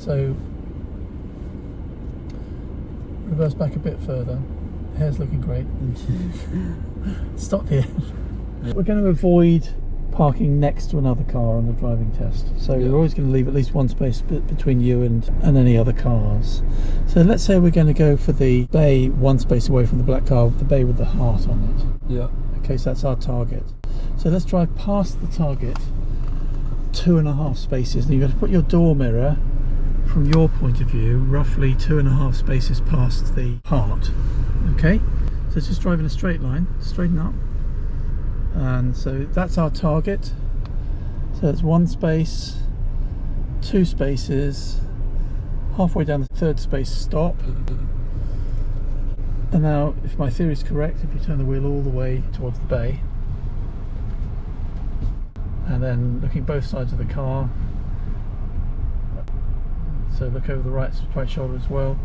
So reverse back a bit further. Hair's looking great. Stop here. We're going to avoid parking next to another car on the driving test, so we're always going to leave at least one space between you and any other cars. So let's say we're going to go for the bay one space away from the black car, the bay with the heart on it. Yeah. Okay, so that's our target. So let's drive past the target 2.5 spaces. Now you've got to put your door mirror from your point of view roughly 2.5 spaces past the heart. Okay, so just drive in a straight line, straighten up. And so that's our target. So it's 1 space, 2 spaces, halfway down the 3rd space, stop. And now, if my theory is correct, if you turn the wheel all the way towards the bay, and then looking both sides of the car, so look over the right shoulder as well.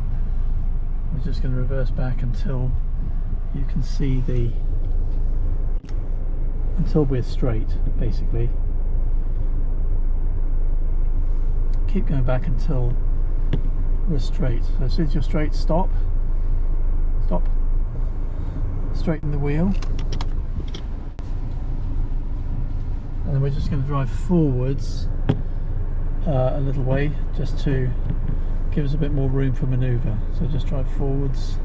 We're just going to reverse back until you can see until we're straight, basically. Keep going back until we're straight. So as soon as you're straight, stop. Stop. Straighten the wheel. And then we're just going to drive forwards a little way, just to give us a bit more room for manoeuvre. So just drive forwards.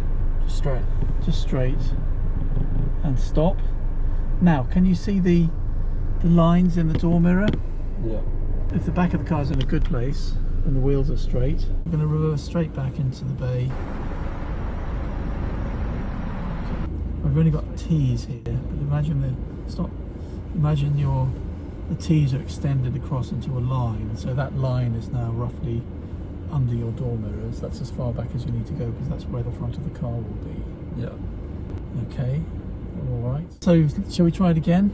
Just straight. And stop. Now, can you see the lines in the door mirror? Yeah. If the back of the car is in a good place and the wheels are straight, we're going to reverse straight back into the bay. We've only got T's here, but imagine the T's are extended across into a line, so that line is now roughly under your door mirrors. That's as far back as you need to go because that's where the front of the car will be. Yeah. Okay. All right. So shall we try it again?